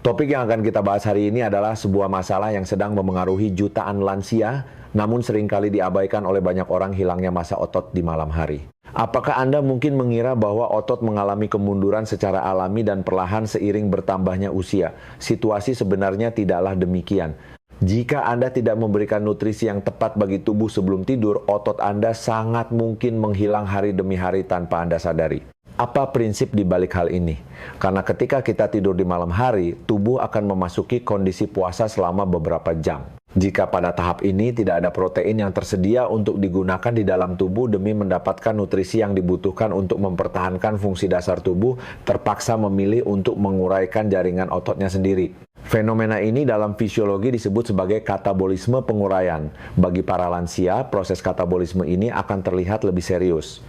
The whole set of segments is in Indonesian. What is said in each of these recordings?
Topik yang akan kita bahas hari ini adalah sebuah masalah yang sedang memengaruhi jutaan lansia, namun seringkali diabaikan oleh banyak orang, hilangnya masa otot di malam hari. Apakah Anda mungkin mengira bahwa otot mengalami kemunduran secara alami dan perlahan seiring bertambahnya usia? Situasi sebenarnya tidaklah demikian. Jika Anda tidak memberikan nutrisi yang tepat bagi tubuh sebelum tidur, otot Anda sangat mungkin menghilang hari demi hari tanpa Anda sadari. Apa prinsip di balik hal ini? Karena ketika kita tidur di malam hari, tubuh akan memasuki kondisi puasa selama beberapa jam. Jika pada tahap ini tidak ada protein yang tersedia untuk digunakan di dalam tubuh demi mendapatkan nutrisi yang dibutuhkan untuk mempertahankan fungsi dasar tubuh, terpaksa memilih untuk menguraikan jaringan ototnya sendiri. Fenomena ini dalam fisiologi disebut sebagai katabolisme penguraian. Bagi para lansia, proses katabolisme ini akan terlihat lebih serius.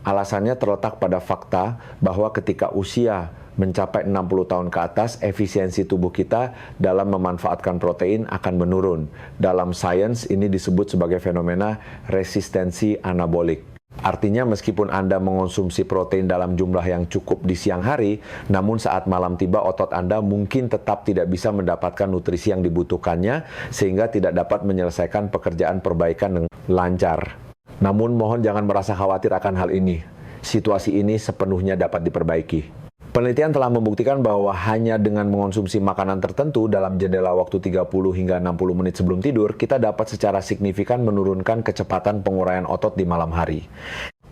Alasannya terletak pada fakta bahwa ketika usia mencapai 60 tahun ke atas, efisiensi tubuh kita dalam memanfaatkan protein akan menurun. Dalam sains ini disebut sebagai fenomena resistensi anabolik. Artinya meskipun Anda mengonsumsi protein dalam jumlah yang cukup di siang hari, namun saat malam tiba otot Anda mungkin tetap tidak bisa mendapatkan nutrisi yang dibutuhkannya sehingga tidak dapat menyelesaikan pekerjaan perbaikan dengan lancar. Namun mohon jangan merasa khawatir akan hal ini. Situasi ini sepenuhnya dapat diperbaiki. Penelitian telah membuktikan bahwa hanya dengan mengonsumsi makanan tertentu dalam jendela waktu 30 hingga 60 menit sebelum tidur, kita dapat secara signifikan menurunkan kecepatan penguraian otot di malam hari.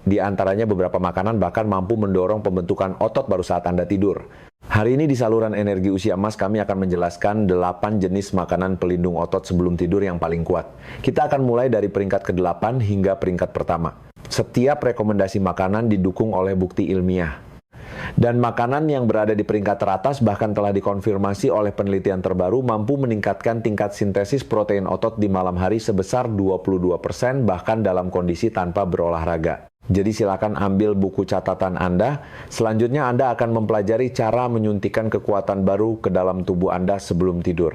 Di antaranya beberapa makanan bahkan mampu mendorong pembentukan otot baru saat Anda tidur. Hari ini di saluran energi usia emas kami akan menjelaskan 8 jenis makanan pelindung otot sebelum tidur yang paling kuat. Kita akan mulai dari peringkat ke-8 hingga peringkat pertama. Setiap rekomendasi makanan didukung oleh bukti ilmiah. Dan makanan yang berada di peringkat teratas bahkan telah dikonfirmasi oleh penelitian terbaru mampu meningkatkan tingkat sintesis protein otot di malam hari sebesar 22% bahkan dalam kondisi tanpa berolahraga. Jadi silakan ambil buku catatan Anda. Selanjutnya Anda akan mempelajari cara menyuntikkan kekuatan baru ke dalam tubuh Anda sebelum tidur.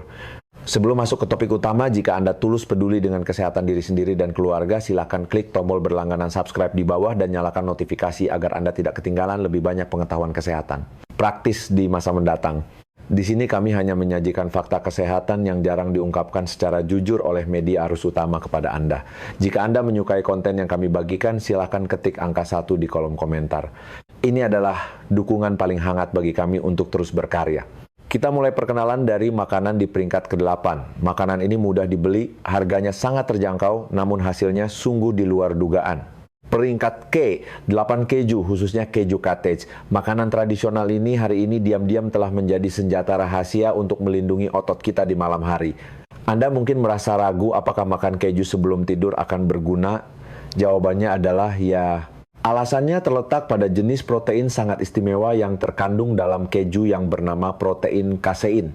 Sebelum masuk ke topik utama, jika Anda tulus peduli dengan kesehatan diri sendiri dan keluarga, silakan klik tombol berlangganan subscribe di bawah dan nyalakan notifikasi agar Anda tidak ketinggalan lebih banyak pengetahuan kesehatan praktis di masa mendatang. Di sini kami hanya menyajikan fakta kesehatan yang jarang diungkapkan secara jujur oleh media arus utama kepada Anda. Jika Anda menyukai konten yang kami bagikan, silakan ketik angka 1 di kolom komentar. Ini adalah dukungan paling hangat bagi kami untuk terus berkarya. Kita mulai perkenalan dari makanan di peringkat ke-8. Makanan ini mudah dibeli, harganya sangat terjangkau, namun hasilnya sungguh di luar dugaan. Peringkat K, 8 keju, khususnya keju cottage. Makanan tradisional ini hari ini diam-diam telah menjadi senjata rahasia untuk melindungi otot kita di malam hari. Anda mungkin merasa ragu apakah makan keju sebelum tidur akan berguna? Jawabannya adalah ya. Alasannya terletak pada jenis protein sangat istimewa yang terkandung dalam keju yang bernama protein kasein.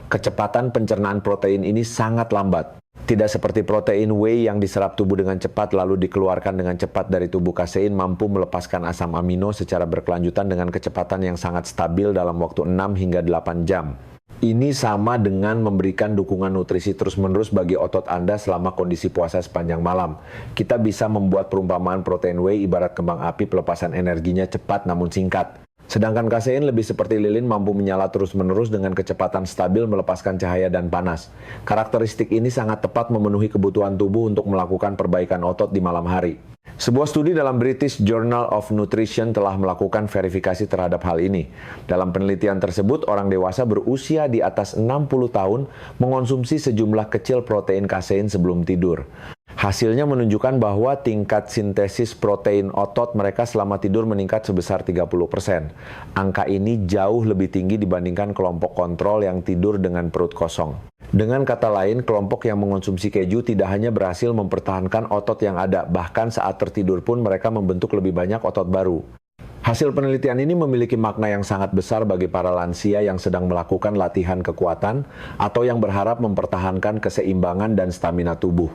Kecepatan pencernaan protein ini sangat lambat. Tidak seperti protein whey yang diserap tubuh dengan cepat lalu dikeluarkan dengan cepat dari tubuh. Kasein mampu melepaskan asam amino secara berkelanjutan dengan kecepatan yang sangat stabil dalam waktu 6 hingga 8 jam. Ini sama dengan memberikan dukungan nutrisi terus-menerus bagi otot Anda selama kondisi puasa sepanjang malam. Kita bisa membuat perumpamaan protein whey ibarat kembang api, pelepasan energinya cepat namun singkat. Sedangkan kasein lebih seperti lilin, mampu menyala terus-menerus dengan kecepatan stabil melepaskan cahaya dan panas. Karakteristik ini sangat tepat memenuhi kebutuhan tubuh untuk melakukan perbaikan otot di malam hari. Sebuah studi dalam British Journal of Nutrition telah melakukan verifikasi terhadap hal ini. Dalam penelitian tersebut, orang dewasa berusia di atas 60 tahun mengonsumsi sejumlah kecil protein kasein sebelum tidur. Hasilnya menunjukkan bahwa tingkat sintesis protein otot mereka selama tidur meningkat sebesar 30%. Angka ini jauh lebih tinggi dibandingkan kelompok kontrol yang tidur dengan perut kosong. Dengan kata lain, kelompok yang mengonsumsi keju tidak hanya berhasil mempertahankan otot yang ada, bahkan saat tertidur pun mereka membentuk lebih banyak otot baru. Hasil penelitian ini memiliki makna yang sangat besar bagi para lansia yang sedang melakukan latihan kekuatan atau yang berharap mempertahankan keseimbangan dan stamina tubuh.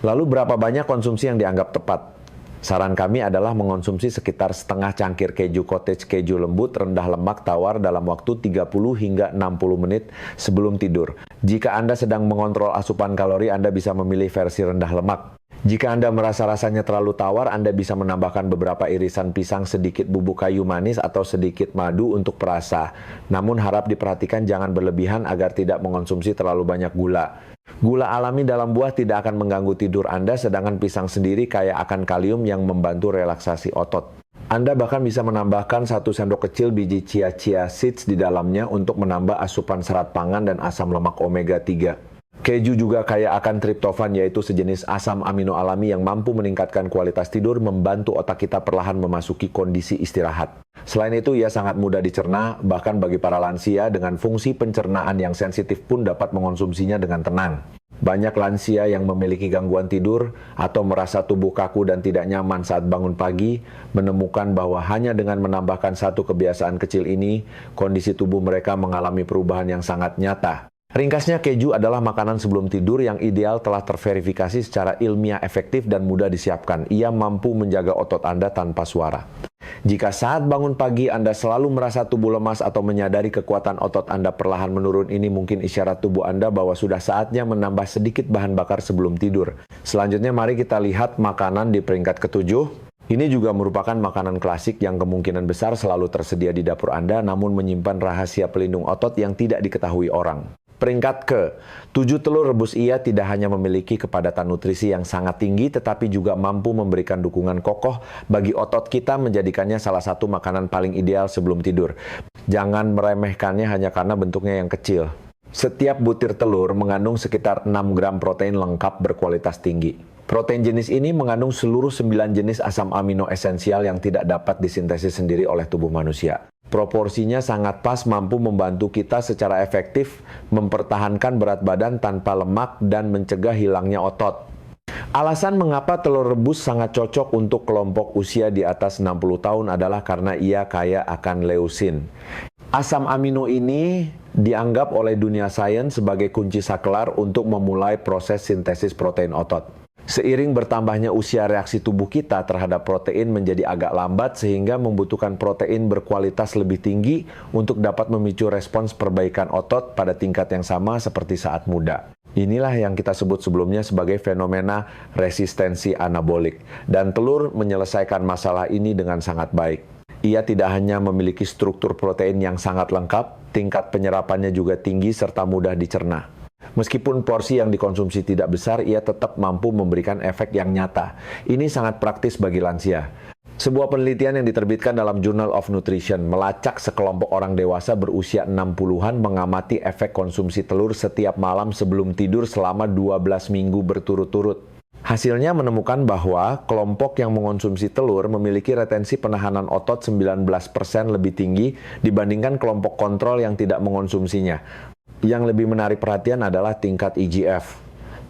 Lalu berapa banyak konsumsi yang dianggap tepat? Saran kami adalah mengonsumsi sekitar setengah cangkir keju cottage keju lembut rendah lemak tawar dalam waktu 30 hingga 60 menit sebelum tidur. Jika Anda sedang mengontrol asupan kalori, Anda bisa memilih versi rendah lemak. Jika Anda merasa rasanya terlalu tawar, Anda bisa menambahkan beberapa irisan pisang, sedikit bubuk kayu manis, atau sedikit madu untuk perasa. Namun harap diperhatikan jangan berlebihan agar tidak mengonsumsi terlalu banyak gula. Gula alami dalam buah tidak akan mengganggu tidur Anda, sedangkan pisang sendiri kaya akan kalium yang membantu relaksasi otot. Anda bahkan bisa menambahkan 1 sendok kecil biji chia seeds di dalamnya untuk menambah asupan serat pangan dan asam lemak omega 3. Keju juga kaya akan triptofan, yaitu sejenis asam amino alami yang mampu meningkatkan kualitas tidur, membantu otak kita perlahan memasuki kondisi istirahat. Selain itu, ia sangat mudah dicerna, bahkan bagi para lansia dengan fungsi pencernaan yang sensitif pun dapat mengonsumsinya dengan tenang. Banyak lansia yang memiliki gangguan tidur atau merasa tubuh kaku dan tidak nyaman saat bangun pagi, menemukan bahwa hanya dengan menambahkan satu kebiasaan kecil ini, kondisi tubuh mereka mengalami perubahan yang sangat nyata. Ringkasnya, keju adalah makanan sebelum tidur yang ideal, telah terverifikasi secara ilmiah efektif dan mudah disiapkan. Ia mampu menjaga otot Anda tanpa suara. Jika saat bangun pagi Anda selalu merasa tubuh lemas atau menyadari kekuatan otot Anda perlahan menurun, ini mungkin isyarat tubuh Anda bahwa sudah saatnya menambah sedikit bahan bakar sebelum tidur. Selanjutnya, mari kita lihat makanan di peringkat ke-7. Ini juga merupakan makanan klasik yang kemungkinan besar selalu tersedia di dapur Anda, namun menyimpan rahasia pelindung otot yang tidak diketahui orang. Peringkat ke-7, telur rebus. Ia tidak hanya memiliki kepadatan nutrisi yang sangat tinggi, tetapi juga mampu memberikan dukungan kokoh bagi otot kita, menjadikannya salah satu makanan paling ideal sebelum tidur. Jangan meremehkannya hanya karena bentuknya yang kecil. Setiap butir telur mengandung sekitar 6 gram protein lengkap berkualitas tinggi. Protein jenis ini mengandung seluruh 9 jenis asam amino esensial yang tidak dapat disintesis sendiri oleh tubuh manusia. Proporsinya sangat pas, mampu membantu kita secara efektif mempertahankan berat badan tanpa lemak dan mencegah hilangnya otot. Alasan mengapa telur rebus sangat cocok untuk kelompok usia di atas 60 tahun adalah karena ia kaya akan leusin. Asam amino ini dianggap oleh dunia sains sebagai kunci saklar untuk memulai proses sintesis protein otot. Seiring bertambahnya usia, reaksi tubuh kita terhadap protein menjadi agak lambat, sehingga membutuhkan protein berkualitas lebih tinggi untuk dapat memicu respons perbaikan otot pada tingkat yang sama seperti saat muda. Inilah yang kita sebut sebelumnya sebagai fenomena resistensi anabolik, dan telur menyelesaikan masalah ini dengan sangat baik. Ia tidak hanya memiliki struktur protein yang sangat lengkap, tingkat penyerapannya juga tinggi serta mudah dicerna. Meskipun porsi yang dikonsumsi tidak besar, ia tetap mampu memberikan efek yang nyata. Ini sangat praktis bagi lansia. Sebuah penelitian yang diterbitkan dalam Journal of Nutrition melacak sekelompok orang dewasa berusia 60-an mengamati efek konsumsi telur setiap malam sebelum tidur selama 12 minggu berturut-turut. Hasilnya menemukan bahwa kelompok yang mengonsumsi telur memiliki retensi penahanan otot 19% lebih tinggi dibandingkan kelompok kontrol yang tidak mengonsumsinya. Yang lebih menarik perhatian adalah tingkat IGF.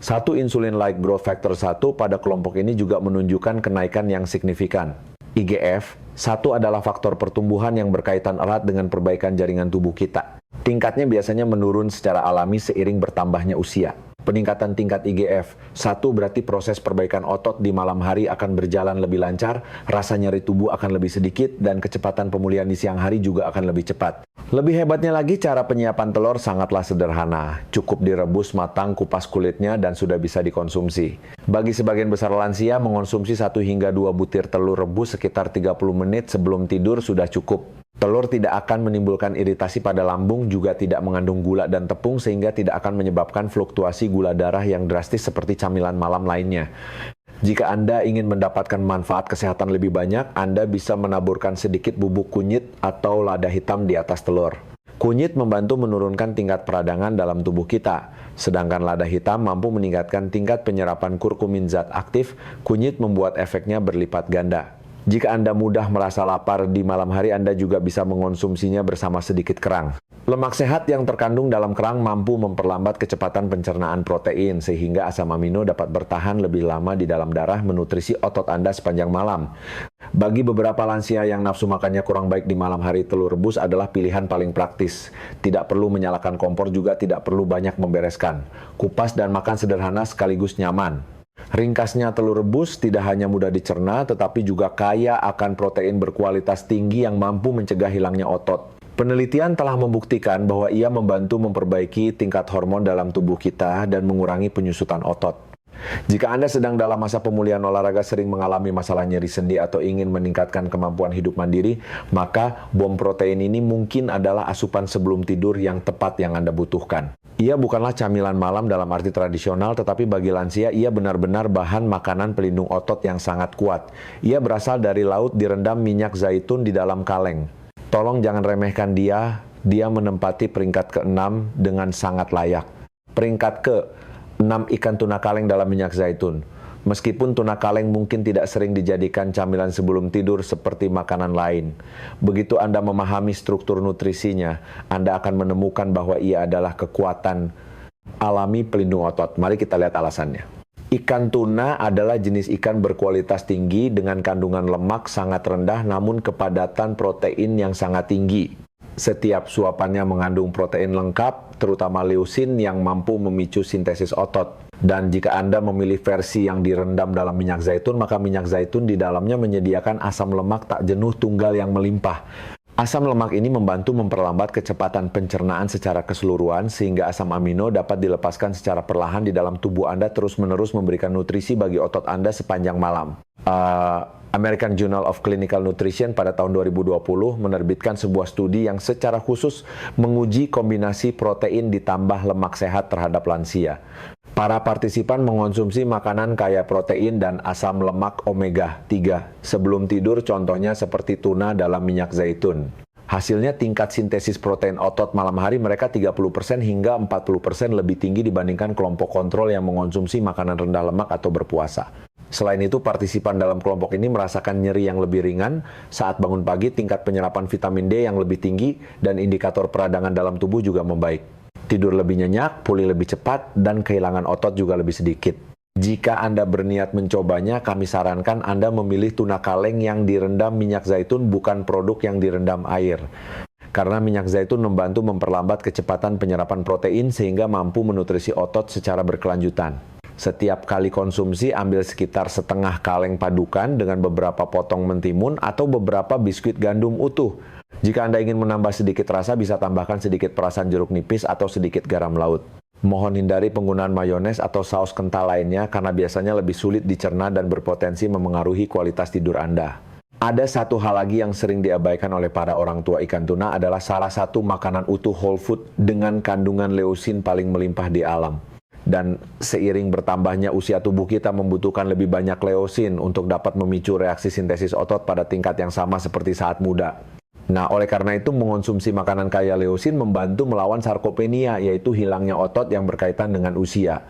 Satu insulin-like growth factor 1 pada kelompok ini juga menunjukkan kenaikan yang signifikan. IGF 1 adalah faktor pertumbuhan yang berkaitan erat dengan perbaikan jaringan tubuh kita. Tingkatnya biasanya menurun secara alami seiring bertambahnya usia. Peningkatan tingkat IGF 1 berarti proses perbaikan otot di malam hari akan berjalan lebih lancar, rasa nyeri tubuh akan lebih sedikit, dan kecepatan pemulihan di siang hari juga akan lebih cepat. Lebih hebatnya lagi, cara penyiapan telur sangatlah sederhana. Cukup direbus matang, kupas kulitnya, dan sudah bisa dikonsumsi. Bagi sebagian besar lansia, mengonsumsi 1 hingga 2 butir telur rebus sekitar 30 menit sebelum tidur sudah cukup. Telur tidak akan menimbulkan iritasi pada lambung, juga tidak mengandung gula dan tepung, sehingga tidak akan menyebabkan fluktuasi gula darah yang drastis seperti camilan malam lainnya. Jika Anda ingin mendapatkan manfaat kesehatan lebih banyak, Anda bisa menaburkan sedikit bubuk kunyit atau lada hitam di atas telur. Kunyit membantu menurunkan tingkat peradangan dalam tubuh kita, sedangkan lada hitam mampu meningkatkan tingkat penyerapan kurkumin zat aktif. Kunyit membuat efeknya berlipat ganda. Jika Anda mudah merasa lapar di malam hari, Anda juga bisa mengonsumsinya bersama sedikit kerang. Lemak sehat yang terkandung dalam kerang mampu memperlambat kecepatan pencernaan protein, sehingga asam amino dapat bertahan lebih lama di dalam darah, menutrisi otot Anda sepanjang malam. Bagi beberapa lansia yang nafsu makannya kurang baik di malam hari, telur rebus adalah pilihan paling praktis. Tidak perlu menyalakan kompor, juga tidak perlu banyak membereskan. Kupas dan makan sederhana sekaligus nyaman. Ringkasnya, telur rebus tidak hanya mudah dicerna, tetapi juga kaya akan protein berkualitas tinggi yang mampu mencegah hilangnya otot. Penelitian telah membuktikan bahwa ia membantu memperbaiki tingkat hormon dalam tubuh kita dan mengurangi penyusutan otot. Jika Anda sedang dalam masa pemulihan olahraga, sering mengalami masalah nyeri sendi atau ingin meningkatkan kemampuan hidup mandiri, maka bom protein ini mungkin adalah asupan sebelum tidur yang tepat yang Anda butuhkan. Ia bukanlah camilan malam dalam arti tradisional, tetapi bagi lansia ia benar-benar bahan makanan pelindung otot yang sangat kuat. Ia berasal dari laut direndam minyak zaitun di dalam kaleng. Tolong jangan remehkan dia menempati peringkat ke-6 dengan sangat layak. Peringkat ke-6 ikan tuna kaleng dalam minyak zaitun. Meskipun tuna kaleng mungkin tidak sering dijadikan camilan sebelum tidur seperti makanan lain. Begitu Anda memahami struktur nutrisinya, Anda akan menemukan bahwa ia adalah kekuatan alami pelindung otot. Mari kita lihat alasannya. Ikan tuna adalah jenis ikan berkualitas tinggi dengan kandungan lemak sangat rendah namun kepadatan protein yang sangat tinggi. Setiap suapannya mengandung protein lengkap, terutama leusin yang mampu memicu sintesis otot. Dan jika Anda memilih versi yang direndam dalam minyak zaitun, maka minyak zaitun di dalamnya menyediakan asam lemak tak jenuh tunggal yang melimpah. Asam lemak ini membantu memperlambat kecepatan pencernaan secara keseluruhan, sehingga asam amino dapat dilepaskan secara perlahan di dalam tubuh Anda terus-menerus memberikan nutrisi bagi otot Anda sepanjang malam. American Journal of Clinical Nutrition pada tahun 2020 menerbitkan sebuah studi yang secara khusus menguji kombinasi protein ditambah lemak sehat terhadap lansia. Para partisipan mengonsumsi makanan kaya protein dan asam lemak omega 3 sebelum tidur, contohnya seperti tuna dalam minyak zaitun. Hasilnya tingkat sintesis protein otot malam hari mereka 30% hingga 40% lebih tinggi dibandingkan kelompok kontrol yang mengonsumsi makanan rendah lemak atau berpuasa. Selain itu, partisipan dalam kelompok ini merasakan nyeri yang lebih ringan saat bangun pagi, tingkat penyerapan vitamin D yang lebih tinggi, dan indikator peradangan dalam tubuh juga membaik. Tidur lebih nyenyak, pulih lebih cepat, dan kehilangan otot juga lebih sedikit. Jika Anda berniat mencobanya, kami sarankan Anda memilih tuna kaleng yang direndam minyak zaitun, bukan produk yang direndam air. Karena minyak zaitun membantu memperlambat kecepatan penyerapan protein sehingga mampu menutrisi otot secara berkelanjutan. Setiap kali konsumsi, ambil sekitar setengah kaleng padukan dengan beberapa potong mentimun atau beberapa biskuit gandum utuh. Jika Anda ingin menambah sedikit rasa, bisa tambahkan sedikit perasan jeruk nipis atau sedikit garam laut. Mohon hindari penggunaan mayones atau saus kental lainnya karena biasanya lebih sulit dicerna dan berpotensi memengaruhi kualitas tidur Anda. Ada satu hal lagi yang sering diabaikan oleh para orang tua ikan tuna adalah salah satu makanan utuh whole food dengan kandungan leusin paling melimpah di alam. Dan seiring bertambahnya usia tubuh kita membutuhkan lebih banyak leusin untuk dapat memicu reaksi sintesis otot pada tingkat yang sama seperti saat muda. Nah, oleh karena itu mengonsumsi makanan kaya leusin membantu melawan sarkopenia, yaitu hilangnya otot yang berkaitan dengan usia.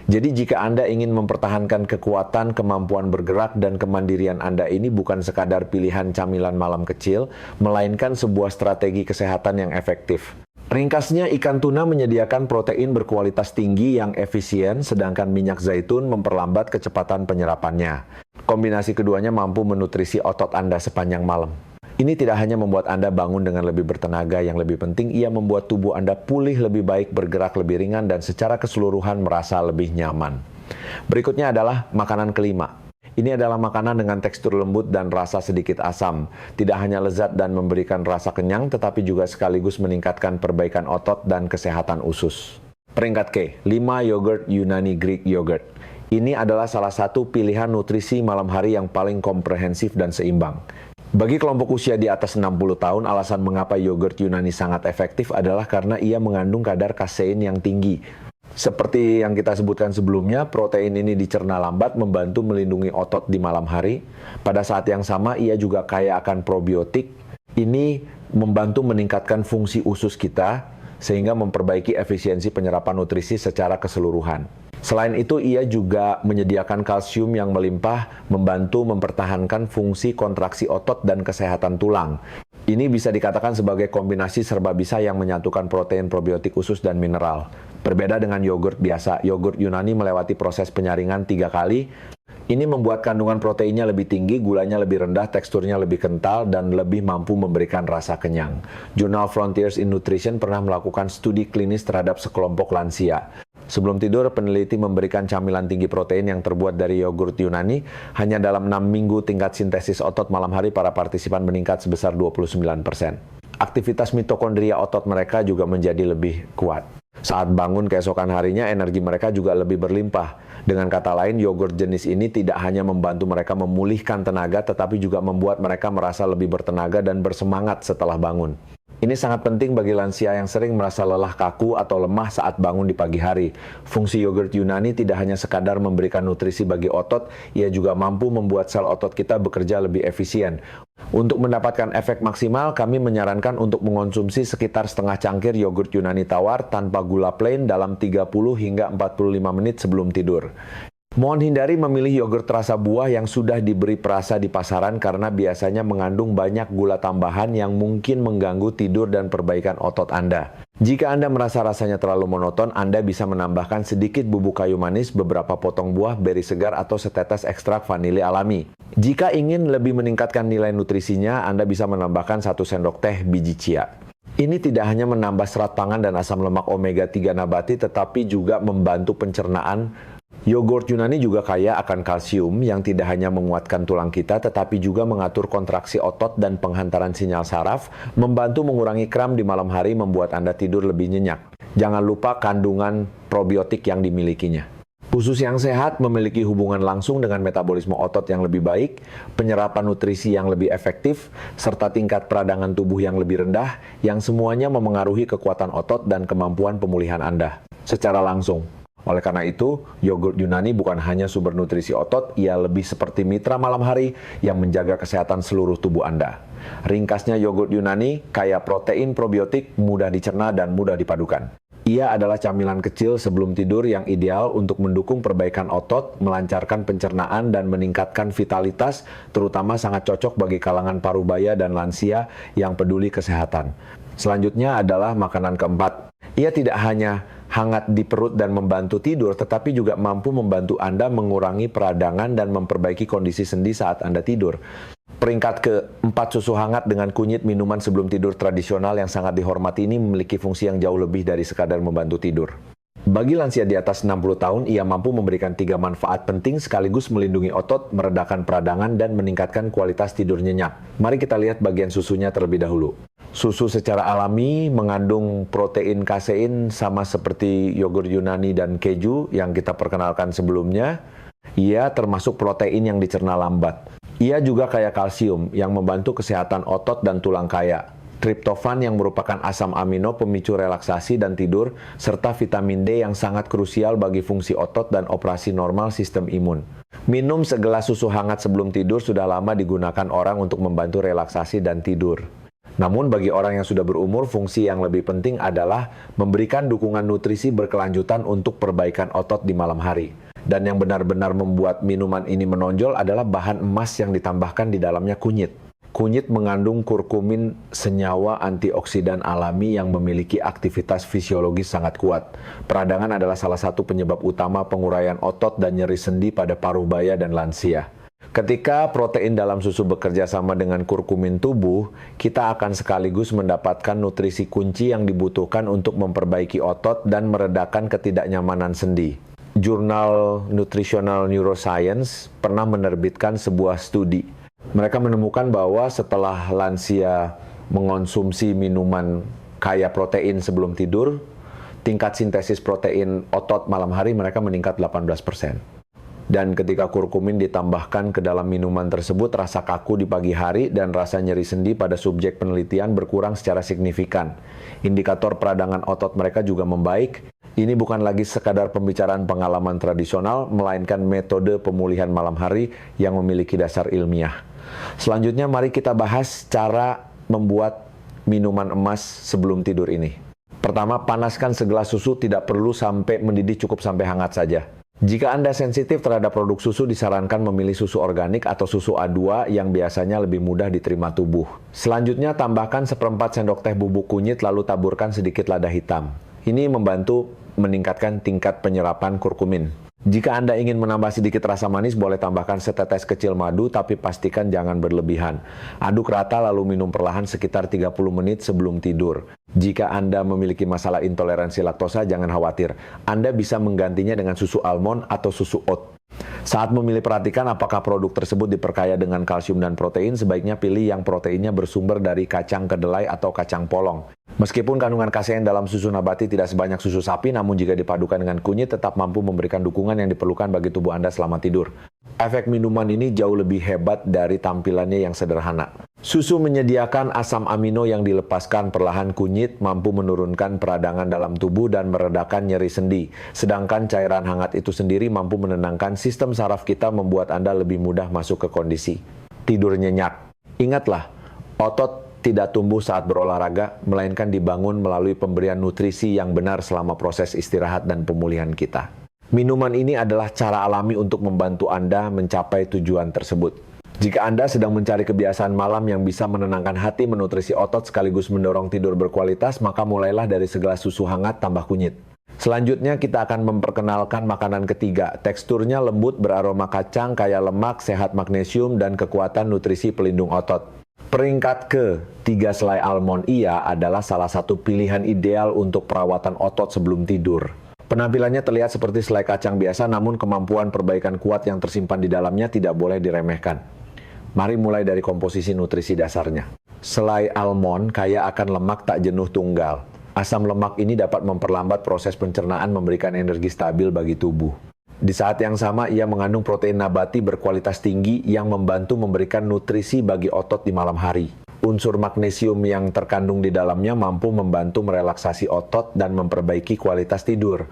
Jadi jika Anda ingin mempertahankan kekuatan, kemampuan bergerak, dan kemandirian Anda ini bukan sekadar pilihan camilan malam kecil, melainkan sebuah strategi kesehatan yang efektif. Ringkasnya, ikan tuna menyediakan protein berkualitas tinggi yang efisien, sedangkan minyak zaitun memperlambat kecepatan penyerapannya. Kombinasi keduanya mampu menutrisi otot Anda sepanjang malam. Ini tidak hanya membuat Anda bangun dengan lebih bertenaga, yang lebih penting ia membuat tubuh Anda pulih lebih baik, bergerak lebih ringan, dan secara keseluruhan merasa lebih nyaman. Berikutnya adalah makanan kelima. Ini adalah makanan dengan tekstur lembut dan rasa sedikit asam. Tidak hanya lezat dan memberikan rasa kenyang, tetapi juga sekaligus meningkatkan perbaikan otot dan kesehatan usus. Peringkat ke-5, yogurt Yunani Greek Yogurt. Ini adalah salah satu pilihan nutrisi malam hari yang paling komprehensif dan seimbang. Bagi kelompok usia di atas 60 tahun, alasan mengapa yogurt Yunani sangat efektif adalah karena ia mengandung kadar kasein yang tinggi. Seperti yang kita sebutkan sebelumnya, protein ini dicerna lambat, membantu melindungi otot di malam hari. Pada saat yang sama, ia juga kaya akan probiotik. Ini membantu meningkatkan fungsi usus kita, sehingga memperbaiki efisiensi penyerapan nutrisi secara keseluruhan. Selain itu, ia juga menyediakan kalsium yang melimpah, membantu mempertahankan fungsi kontraksi otot dan kesehatan tulang. Ini bisa dikatakan sebagai kombinasi serba bisa yang menyatukan protein, probiotik, usus, dan mineral. Berbeda dengan yogurt biasa, yogurt Yunani melewati proses penyaringan 3 kali. Ini membuat kandungan proteinnya lebih tinggi, gulanya lebih rendah, teksturnya lebih kental, dan lebih mampu memberikan rasa kenyang. Jurnal Frontiers in Nutrition pernah melakukan studi klinis terhadap sekelompok lansia. Sebelum tidur, peneliti memberikan camilan tinggi protein yang terbuat dari yogurt Yunani. Hanya dalam 6 minggu, tingkat sintesis otot malam hari para partisipan meningkat sebesar 29%. Aktivitas mitokondria otot mereka juga menjadi lebih kuat. Saat bangun keesokan harinya, energi mereka juga lebih berlimpah. Dengan kata lain, yogurt jenis ini tidak hanya membantu mereka memulihkan tenaga, tetapi juga membuat mereka merasa lebih bertenaga dan bersemangat setelah bangun. Ini sangat penting bagi lansia yang sering merasa lelah kaku atau lemah saat bangun di pagi hari. Fungsi yogurt Yunani tidak hanya sekadar memberikan nutrisi bagi otot, ia juga mampu membuat sel otot kita bekerja lebih efisien. Untuk mendapatkan efek maksimal, kami menyarankan untuk mengonsumsi sekitar setengah cangkir yogurt Yunani tawar tanpa gula plain dalam 30 hingga 45 menit sebelum tidur. Mohon hindari memilih yogurt rasa buah yang sudah diberi perasa di pasaran karena biasanya mengandung banyak gula tambahan yang mungkin mengganggu tidur dan perbaikan otot Anda. Jika Anda merasa rasanya terlalu monoton, Anda bisa menambahkan sedikit bubuk kayu manis, beberapa potong buah, beri segar, atau setetes ekstrak vanili alami. Jika ingin lebih meningkatkan nilai nutrisinya, Anda bisa menambahkan 1 sendok teh biji chia. Ini tidak hanya menambah serat pangan dan asam lemak omega 3 nabati, tetapi juga membantu pencernaan. Yogurt Yunani juga kaya akan kalsium yang tidak hanya menguatkan tulang kita, tetapi juga mengatur kontraksi otot dan penghantaran sinyal saraf, membantu mengurangi kram di malam hari, membuat Anda tidur lebih nyenyak. Jangan lupa kandungan probiotik yang dimilikinya. Usus yang sehat memiliki hubungan langsung dengan metabolisme otot yang lebih baik, penyerapan nutrisi yang lebih efektif, serta tingkat peradangan tubuh yang lebih rendah, yang semuanya memengaruhi kekuatan otot dan kemampuan pemulihan Anda secara langsung. Oleh karena itu, yogurt Yunani bukan hanya sumber nutrisi otot, ia lebih seperti mitra malam hari yang menjaga kesehatan seluruh tubuh Anda. Ringkasnya, yogurt Yunani kaya protein probiotik, mudah dicerna dan mudah dipadukan. Ia adalah camilan kecil sebelum tidur yang ideal untuk mendukung perbaikan otot, melancarkan pencernaan, dan meningkatkan vitalitas, terutama sangat cocok bagi kalangan parubaya dan lansia yang peduli kesehatan. Selanjutnya adalah makanan keempat. Ia tidak hanya hangat di perut dan membantu tidur, tetapi juga mampu membantu Anda mengurangi peradangan dan memperbaiki kondisi sendi saat Anda tidur. Peringkat ke-4, susu hangat dengan kunyit, minuman sebelum tidur tradisional yang sangat dihormati ini memiliki fungsi yang jauh lebih dari sekadar membantu tidur. Bagi lansia di atas 60 tahun, ia mampu memberikan 3 manfaat penting sekaligus melindungi otot, meredakan peradangan, dan meningkatkan kualitas tidur nyenyak. Mari kita lihat bagian susunya terlebih dahulu. Susu secara alami mengandung protein kasein sama seperti yogurt Yunani dan keju yang kita perkenalkan sebelumnya. Ia termasuk protein yang dicerna lambat. Ia juga kaya kalsium yang membantu kesehatan otot dan tulang kaya. Triptofan yang merupakan asam amino pemicu relaksasi dan tidur, serta vitamin D yang sangat krusial bagi fungsi otot dan operasi normal sistem imun. Minum segelas susu hangat sebelum tidur sudah lama digunakan orang untuk membantu relaksasi dan tidur. Namun bagi orang yang sudah berumur, fungsi yang lebih penting adalah memberikan dukungan nutrisi berkelanjutan untuk perbaikan otot di malam hari. Dan yang benar-benar membuat minuman ini menonjol adalah bahan emas yang ditambahkan di dalamnya kunyit. Kunyit mengandung kurkumin, senyawa antioksidan alami yang memiliki aktivitas fisiologis sangat kuat. Peradangan adalah salah satu penyebab utama penguraian otot dan nyeri sendi pada parubaya dan lansia. Ketika protein dalam susu bekerja sama dengan kurkumin tubuh, kita akan sekaligus mendapatkan nutrisi kunci yang dibutuhkan untuk memperbaiki otot dan meredakan ketidaknyamanan sendi. Jurnal Nutritional Neuroscience pernah menerbitkan sebuah studi. Mereka menemukan bahwa setelah lansia mengonsumsi minuman kaya protein sebelum tidur, tingkat sintesis protein otot malam hari mereka meningkat 18%. Dan ketika kurkumin ditambahkan ke dalam minuman tersebut, rasa kaku di pagi hari dan rasa nyeri sendi pada subjek penelitian berkurang secara signifikan. Indikator peradangan otot mereka juga membaik. Ini bukan lagi sekadar pembicaraan pengalaman tradisional, melainkan metode pemulihan malam hari yang memiliki dasar ilmiah. Selanjutnya, mari kita bahas cara membuat minuman emas sebelum tidur ini. Pertama, panaskan segelas susu, tidak perlu sampai mendidih, cukup sampai hangat saja. Jika Anda sensitif terhadap produk susu, disarankan memilih susu organik atau susu A2 yang biasanya lebih mudah diterima tubuh. Selanjutnya, tambahkan 1/4 sendok teh bubuk kunyit, lalu taburkan sedikit lada hitam. Ini membantu meningkatkan tingkat penyerapan kurkumin. Jika Anda ingin menambah sedikit rasa manis, boleh tambahkan setetes kecil madu, tapi pastikan jangan berlebihan. Aduk rata lalu minum perlahan sekitar 30 menit sebelum tidur. Jika Anda memiliki masalah intoleransi laktosa, jangan khawatir. Anda bisa menggantinya dengan susu almond atau susu oat. Saat memilih, perhatikan apakah produk tersebut diperkaya dengan kalsium dan protein. Sebaiknya pilih yang proteinnya bersumber dari kacang kedelai atau kacang polong. Meskipun kandungan kasein dalam susu nabati tidak sebanyak susu sapi, namun jika dipadukan dengan kunyit tetap mampu memberikan dukungan yang diperlukan bagi tubuh Anda selama tidur. Efek minuman ini jauh lebih hebat dari tampilannya yang sederhana. Susu menyediakan asam amino yang dilepaskan perlahan. Kunyit mampu menurunkan peradangan dalam tubuh dan meredakan nyeri sendi. Sedangkan cairan hangat itu sendiri mampu menenangkan sistem saraf kita, membuat Anda lebih mudah masuk ke kondisi tidur nyenyak. Ingatlah, otot tidak tumbuh saat berolahraga, melainkan dibangun melalui pemberian nutrisi yang benar selama proses istirahat dan pemulihan kita. Minuman ini adalah cara alami untuk membantu Anda mencapai tujuan tersebut. Jika Anda sedang mencari kebiasaan malam yang bisa menenangkan hati, menutrisi otot, sekaligus mendorong tidur berkualitas, maka mulailah dari segelas susu hangat tambah kunyit. Selanjutnya kita akan memperkenalkan makanan ketiga. Teksturnya lembut, beraroma kacang, kaya lemak, sehat magnesium, dan kekuatan nutrisi pelindung otot. Peringkat ke-3, selai almond. Ia adalah salah satu pilihan ideal untuk perawatan otot sebelum tidur. Penampilannya terlihat seperti selai kacang biasa, namun kemampuan perbaikan kuat yang tersimpan di dalamnya tidak boleh diremehkan. Mari mulai dari komposisi nutrisi dasarnya. Selai almond kaya akan lemak tak jenuh tunggal. Asam lemak ini dapat memperlambat proses pencernaan, memberikan energi stabil bagi tubuh. Di saat yang sama, ia mengandung protein nabati berkualitas tinggi yang membantu memberikan nutrisi bagi otot di malam hari. Unsur magnesium yang terkandung di dalamnya mampu membantu merelaksasi otot dan memperbaiki kualitas tidur.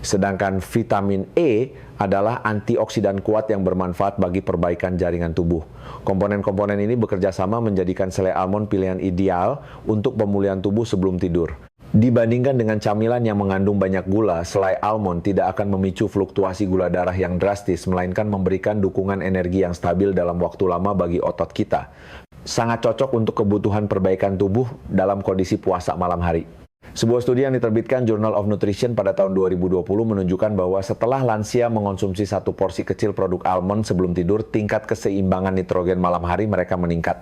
Sedangkan vitamin E adalah antioksidan kuat yang bermanfaat bagi perbaikan jaringan tubuh. Komponen-komponen ini bekerja sama menjadikan selai almond pilihan ideal untuk pemulihan tubuh sebelum tidur. Dibandingkan dengan camilan yang mengandung banyak gula, selai almond tidak akan memicu fluktuasi gula darah yang drastis, melainkan memberikan dukungan energi yang stabil dalam waktu lama bagi otot kita. Sangat cocok untuk kebutuhan perbaikan tubuh dalam kondisi puasa malam hari. Sebuah studi yang diterbitkan Journal of Nutrition pada tahun 2020 menunjukkan bahwa setelah lansia mengonsumsi satu porsi kecil produk almond sebelum tidur, tingkat keseimbangan nitrogen malam hari mereka meningkat.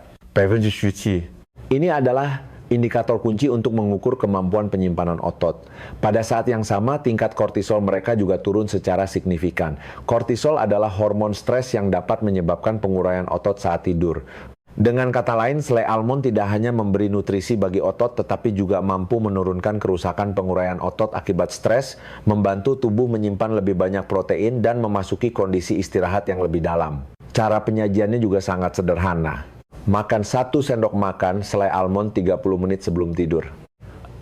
Ini adalah indikator kunci untuk mengukur kemampuan penyimpanan otot. Pada saat yang sama, tingkat kortisol mereka juga turun secara signifikan. Kortisol adalah hormon stres yang dapat menyebabkan penguraian otot saat tidur. Dengan kata lain, selai almond tidak hanya memberi nutrisi bagi otot, tetapi juga mampu menurunkan kerusakan penguraian otot akibat stres, membantu tubuh menyimpan lebih banyak protein, dan memasuki kondisi istirahat yang lebih dalam. Cara penyajiannya juga sangat sederhana. Makan 1 sendok makan selai almond 30 menit sebelum tidur.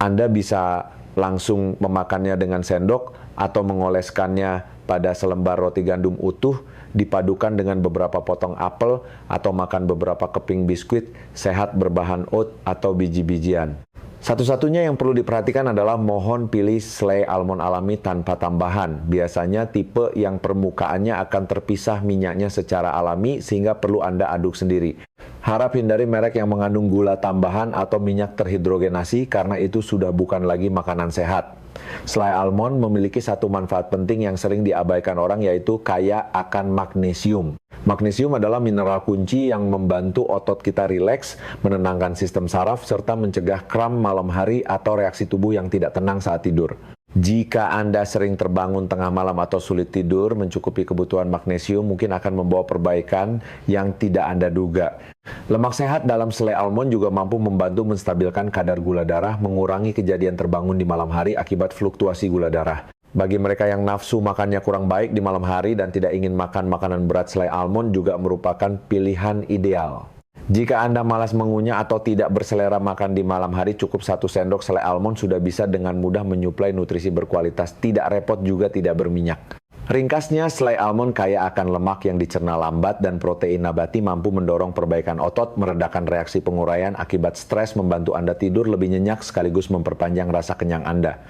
Anda bisa langsung memakannya dengan sendok atau mengoleskannya pada selembar roti gandum utuh, dipadukan dengan beberapa potong apel, atau makan beberapa keping biskuit sehat berbahan oat atau biji-bijian. Satu-satunya yang perlu diperhatikan adalah mohon pilih selai almond alami tanpa tambahan. Biasanya tipe yang permukaannya akan terpisah minyaknya secara alami sehingga perlu Anda aduk sendiri. Harap hindari merek yang mengandung gula tambahan atau minyak terhidrogenasi karena itu sudah bukan lagi makanan sehat. Selai almond memiliki satu manfaat penting yang sering diabaikan orang, yaitu kaya akan magnesium. Magnesium adalah mineral kunci yang membantu otot kita rileks, menenangkan sistem saraf, serta mencegah kram malam hari atau reaksi tubuh yang tidak tenang saat tidur. Jika Anda sering terbangun tengah malam atau sulit tidur, mencukupi kebutuhan magnesium mungkin akan membawa perbaikan yang tidak Anda duga. Lemak sehat dalam selai almond juga mampu membantu menstabilkan kadar gula darah, mengurangi kejadian terbangun di malam hari akibat fluktuasi gula darah. Bagi mereka yang nafsu makannya kurang baik di malam hari dan tidak ingin makan makanan berat, selai almond juga merupakan pilihan ideal. Jika Anda malas mengunyah atau tidak berselera makan di malam hari, cukup 1 sendok selai almond sudah bisa dengan mudah menyuplai nutrisi berkualitas, tidak repot juga tidak berminyak. Ringkasnya, selai almond kaya akan lemak yang dicerna lambat dan protein nabati mampu mendorong perbaikan otot, meredakan reaksi penguraian akibat stres, membantu Anda tidur lebih nyenyak sekaligus memperpanjang rasa kenyang Anda.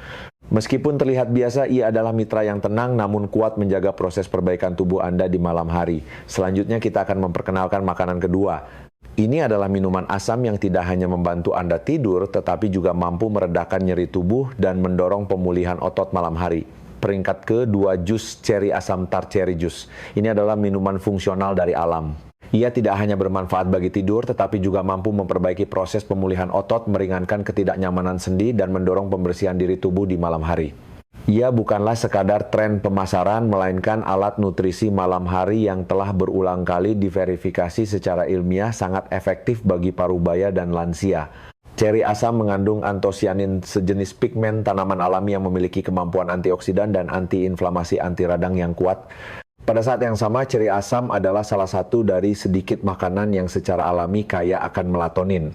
Meskipun terlihat biasa, ia adalah mitra yang tenang namun kuat menjaga proses perbaikan tubuh Anda di malam hari. Selanjutnya kita akan memperkenalkan makanan kedua. Ini adalah minuman asam yang tidak hanya membantu Anda tidur, tetapi juga mampu meredakan nyeri tubuh dan mendorong pemulihan otot malam hari. Peringkat ke-2, jus ceri asam tart cherry juice. Ini adalah minuman fungsional dari alam. Ia tidak hanya bermanfaat bagi tidur, tetapi juga mampu memperbaiki proses pemulihan otot, meringankan ketidaknyamanan sendi, dan mendorong pembersihan diri tubuh di malam hari. Ia bukanlah sekadar tren pemasaran, melainkan alat nutrisi malam hari yang telah berulang kali diverifikasi secara ilmiah sangat efektif bagi parubaya dan lansia. Ceri asam mengandung antosianin, sejenis pigmen tanaman alami yang memiliki kemampuan antioksidan dan antiinflamasi anti radang yang kuat. Pada saat yang sama, ceri asam adalah salah satu dari sedikit makanan yang secara alami kaya akan melatonin.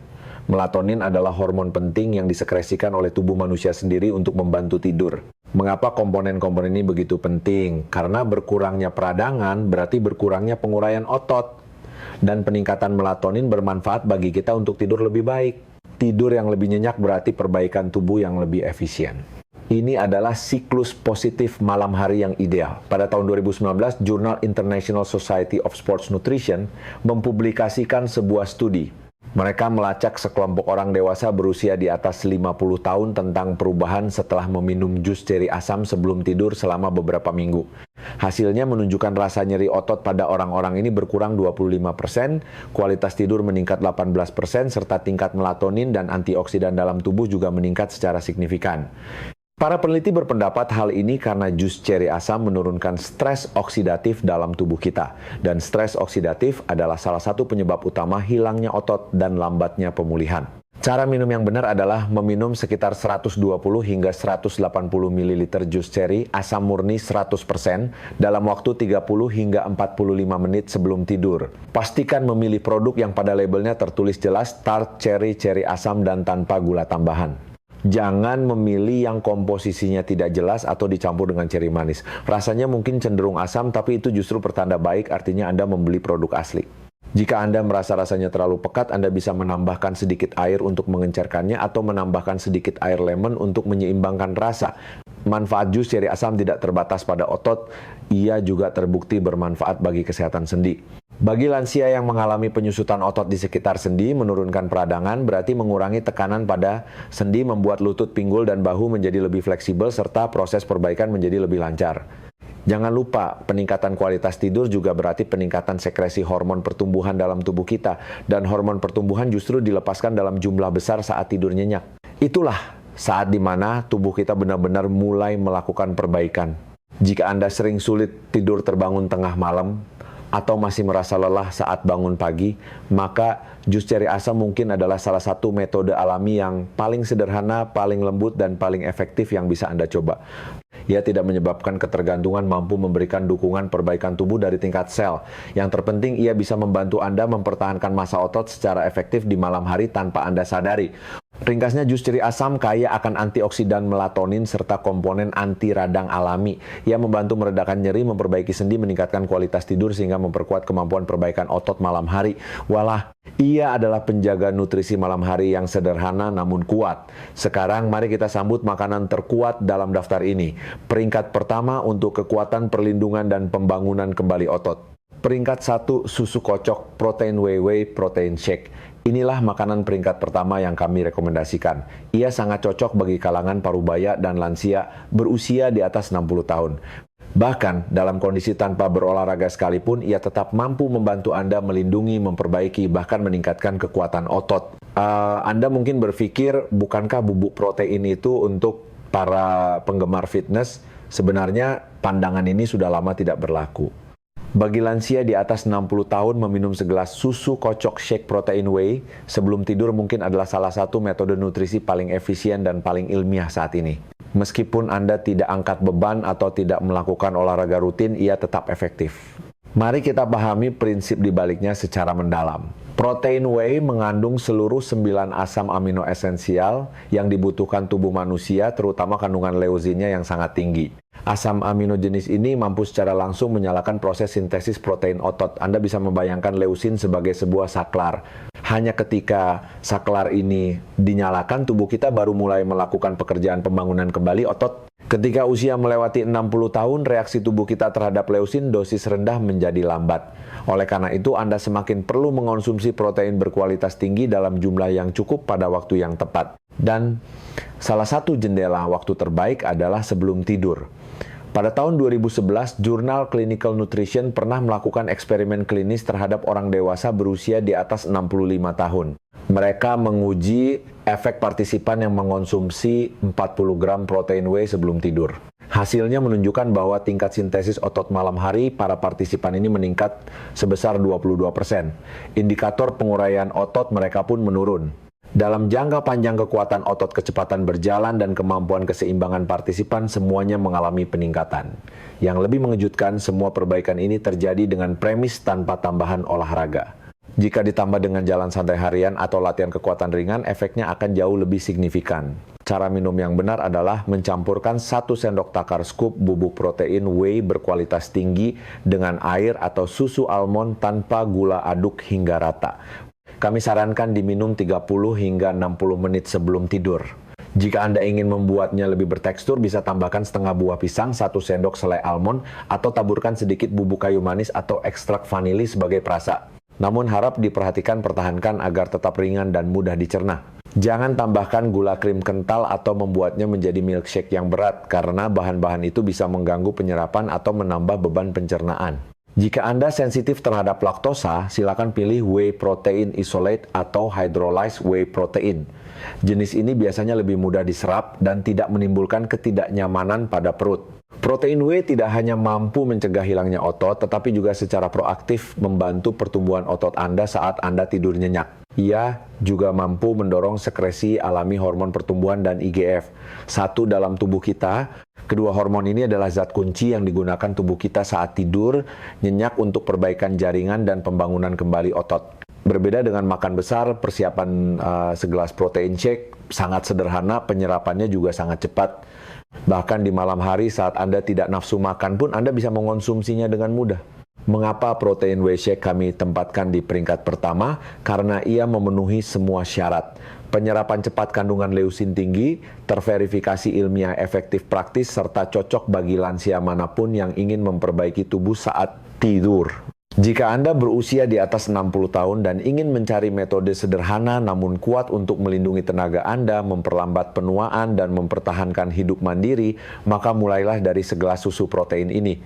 Melatonin adalah hormon penting yang disekresikan oleh tubuh manusia sendiri untuk membantu tidur. Mengapa komponen-komponen ini begitu penting? Karena berkurangnya peradangan berarti berkurangnya penguraian otot. Dan peningkatan melatonin bermanfaat bagi kita untuk tidur lebih baik. Tidur yang lebih nyenyak berarti perbaikan tubuh yang lebih efisien. Ini adalah siklus positif malam hari yang ideal. Pada tahun 2019, Jurnal International Society of Sports Nutrition mempublikasikan sebuah studi. Mereka melacak sekelompok orang dewasa berusia di atas 50 tahun tentang perubahan setelah meminum jus ceri asam sebelum tidur selama beberapa minggu. Hasilnya menunjukkan rasa nyeri otot pada orang-orang ini berkurang 25%, kualitas tidur meningkat 18%, serta tingkat melatonin dan antioksidan dalam tubuh juga meningkat secara signifikan. Para peneliti berpendapat hal ini karena jus ceri asam menurunkan stres oksidatif dalam tubuh kita. Dan stres oksidatif adalah salah satu penyebab utama hilangnya otot dan lambatnya pemulihan. Cara minum yang benar adalah meminum sekitar 120 hingga 180 ml jus ceri asam murni 100% dalam waktu 30 hingga 45 menit sebelum tidur. Pastikan memilih produk yang pada labelnya tertulis jelas tart ceri asam dan tanpa gula tambahan. Jangan memilih yang komposisinya tidak jelas atau dicampur dengan ceri manis. Rasanya mungkin cenderung asam, tapi itu justru pertanda baik, artinya Anda membeli produk asli. Jika Anda merasa rasanya terlalu pekat, Anda bisa menambahkan sedikit air untuk mengencerkannya atau menambahkan sedikit air lemon untuk menyeimbangkan rasa. Manfaat jus ceri asam tidak terbatas pada otot, ia juga terbukti bermanfaat bagi kesehatan sendi. Bagi lansia yang mengalami penyusutan otot di sekitar sendi, menurunkan peradangan berarti mengurangi tekanan pada sendi, membuat lutut, pinggul, dan bahu menjadi lebih fleksibel, serta proses perbaikan menjadi lebih lancar. Jangan lupa, peningkatan kualitas tidur juga berarti peningkatan sekresi hormon pertumbuhan dalam tubuh kita, dan hormon pertumbuhan justru dilepaskan dalam jumlah besar saat tidur nyenyak. Itulah saat dimana tubuh kita benar-benar mulai melakukan perbaikan. Jika Anda sering sulit tidur terbangun tengah malam, atau masih merasa lelah saat bangun pagi, maka jus ceri asam mungkin adalah salah satu metode alami yang paling sederhana, paling lembut, dan paling efektif yang bisa Anda coba. Ia tidak menyebabkan ketergantungan, mampu memberikan dukungan perbaikan tubuh dari tingkat sel. Yang terpenting, ia bisa membantu Anda mempertahankan massa otot secara efektif di malam hari tanpa Anda sadari. Ringkasnya, jus ceri asam kaya akan antioksidan melatonin serta komponen anti radang alami. Ia membantu meredakan nyeri, memperbaiki sendi, meningkatkan kualitas tidur, sehingga memperkuat kemampuan perbaikan otot malam hari. Walah, ia adalah penjaga nutrisi malam hari yang sederhana namun kuat. Sekarang mari kita sambut makanan terkuat dalam daftar ini. Peringkat pertama untuk kekuatan perlindungan dan pembangunan kembali otot. Peringkat 1, susu kocok protein whey protein shake. Inilah makanan peringkat pertama yang kami rekomendasikan. Ia sangat cocok bagi kalangan parubaya dan lansia berusia di atas 60 tahun. Bahkan dalam kondisi tanpa berolahraga sekalipun, ia tetap mampu membantu Anda melindungi, memperbaiki, bahkan meningkatkan kekuatan otot. Anda mungkin berpikir, bukankah bubuk protein itu untuk para penggemar fitness? Sebenarnya pandangan ini sudah lama tidak berlaku. Bagi lansia di atas 60 tahun, meminum segelas susu kocok shake protein whey sebelum tidur mungkin adalah salah satu metode nutrisi paling efisien dan paling ilmiah saat ini. Meskipun Anda tidak angkat beban atau tidak melakukan olahraga rutin, ia tetap efektif. Mari kita pahami prinsip di baliknya secara mendalam. Protein whey mengandung seluruh 9 asam amino esensial yang dibutuhkan tubuh manusia, terutama kandungan leusinnya yang sangat tinggi. Asam amino jenis ini mampu secara langsung menyalakan proses sintesis protein otot. Anda bisa membayangkan leusin sebagai sebuah saklar. Hanya ketika saklar ini dinyalakan, tubuh kita baru mulai melakukan pekerjaan pembangunan kembali otot. Ketika usia melewati 60 tahun, reaksi tubuh kita terhadap leusin dosis rendah menjadi lambat. Oleh karena itu, Anda semakin perlu mengonsumsi protein berkualitas tinggi dalam jumlah yang cukup pada waktu yang tepat. Dan salah satu jendela waktu terbaik adalah sebelum tidur. Pada tahun 2011, Jurnal Clinical Nutrition pernah melakukan eksperimen klinis terhadap orang dewasa berusia di atas 65 tahun. Mereka menguji efek partisipan yang mengonsumsi 40 gram protein whey sebelum tidur. Hasilnya menunjukkan bahwa tingkat sintesis otot malam hari para partisipan ini meningkat sebesar 22%. Indikator penguraian otot mereka pun menurun. Dalam jangka panjang kekuatan otot, kecepatan berjalan, dan kemampuan keseimbangan partisipan semuanya mengalami peningkatan. Yang lebih mengejutkan, semua perbaikan ini terjadi dengan premis tanpa tambahan olahraga. Jika ditambah dengan jalan santai harian atau latihan kekuatan ringan, efeknya akan jauh lebih signifikan. Cara minum yang benar adalah mencampurkan 1 sendok takar scoop bubuk protein whey berkualitas tinggi dengan air atau susu almond tanpa gula aduk hingga rata. Kami sarankan diminum 30 hingga 60 menit sebelum tidur. Jika Anda ingin membuatnya lebih bertekstur, bisa tambahkan setengah buah pisang, 1 sendok selai almond, atau taburkan sedikit bubuk kayu manis atau ekstrak vanili sebagai perasa. Namun harap diperhatikan pertahankan agar tetap ringan dan mudah dicerna. Jangan tambahkan gula krim kental atau membuatnya menjadi milkshake yang berat, karena bahan-bahan itu bisa mengganggu penyerapan atau menambah beban pencernaan. Jika Anda sensitif terhadap laktosa, silakan pilih whey protein isolate atau hydrolyzed whey protein. Jenis ini biasanya lebih mudah diserap dan tidak menimbulkan ketidaknyamanan pada perut. Protein whey tidak hanya mampu mencegah hilangnya otot, tetapi juga secara proaktif membantu pertumbuhan otot Anda saat Anda tidur nyenyak. Ia juga mampu mendorong sekresi alami hormon pertumbuhan dan IGF, satu dalam tubuh kita. Kedua hormon ini adalah zat kunci yang digunakan tubuh kita saat tidur, nyenyak untuk perbaikan jaringan dan pembangunan kembali otot. Berbeda dengan makan besar, persiapan segelas protein shake sangat sederhana, penyerapannya juga sangat cepat. Bahkan di malam hari saat Anda tidak nafsu makan pun Anda bisa mengonsumsinya dengan mudah. Mengapa protein whey shake kami tempatkan di peringkat pertama? Karena ia memenuhi semua syarat. Penyerapan cepat, kandungan leusin tinggi, terverifikasi ilmiah, efektif, praktis, serta cocok bagi lansia manapun yang ingin memperbaiki tubuh saat tidur. Jika Anda berusia di atas 60 tahun dan ingin mencari metode sederhana namun kuat untuk melindungi tenaga Anda, memperlambat penuaan, dan mempertahankan hidup mandiri, maka mulailah dari segelas susu protein ini.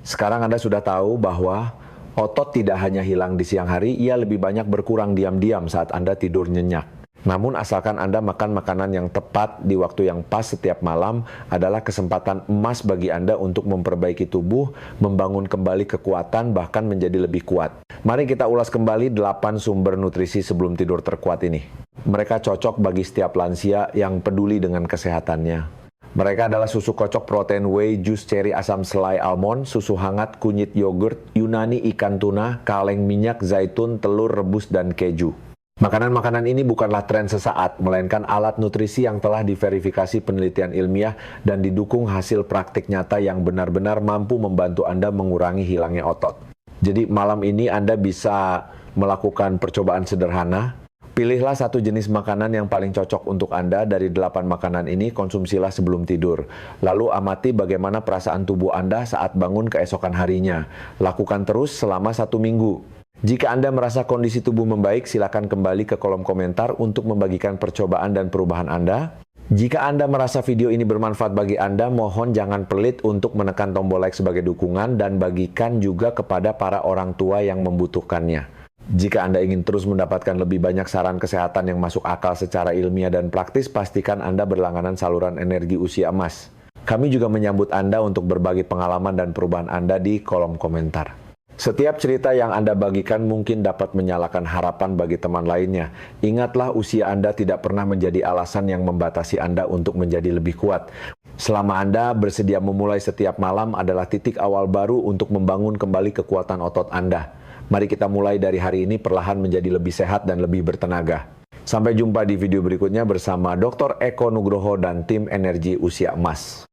Sekarang Anda sudah tahu bahwa otot tidak hanya hilang di siang hari, ia lebih banyak berkurang diam-diam saat Anda tidur nyenyak. Namun asalkan Anda makan makanan yang tepat di waktu yang pas setiap malam adalah kesempatan emas bagi Anda untuk memperbaiki tubuh, membangun kembali kekuatan, bahkan menjadi lebih kuat. Mari kita ulas kembali 8 sumber nutrisi sebelum tidur terkuat ini. Mereka cocok bagi setiap lansia yang peduli dengan kesehatannya. Mereka adalah susu kocok protein whey, jus ceri asam selai almond, susu hangat, kunyit yogurt, Yunani ikan tuna, kaleng minyak zaitun, telur rebus, dan keju. Makanan-makanan ini bukanlah tren sesaat, melainkan alat nutrisi yang telah diverifikasi penelitian ilmiah dan didukung hasil praktik nyata yang benar-benar mampu membantu Anda mengurangi hilangnya otot. Jadi malam ini Anda bisa melakukan percobaan sederhana. Pilihlah satu jenis makanan yang paling cocok untuk Anda dari 8 makanan ini, konsumsilah sebelum tidur. Lalu amati bagaimana perasaan tubuh Anda saat bangun keesokan harinya. Lakukan terus selama 1 minggu. Jika Anda merasa kondisi tubuh membaik, silakan kembali ke kolom komentar untuk membagikan percobaan dan perubahan Anda. Jika Anda merasa video ini bermanfaat bagi Anda, mohon jangan pelit untuk menekan tombol like sebagai dukungan dan bagikan juga kepada para orang tua yang membutuhkannya. Jika Anda ingin terus mendapatkan lebih banyak saran kesehatan yang masuk akal secara ilmiah dan praktis, pastikan Anda berlangganan saluran energi usia emas. Kami juga menyambut Anda untuk berbagi pengalaman dan perubahan Anda di kolom komentar. Setiap cerita yang Anda bagikan mungkin dapat menyalakan harapan bagi teman lainnya. Ingatlah, usia Anda tidak pernah menjadi alasan yang membatasi Anda untuk menjadi lebih kuat. Selama Anda bersedia memulai setiap malam adalah titik awal baru untuk membangun kembali kekuatan otot Anda. Mari kita mulai dari hari ini perlahan menjadi lebih sehat dan lebih bertenaga. Sampai jumpa di video berikutnya bersama Dr. Eko Nugroho dan tim Energi Usia Emas.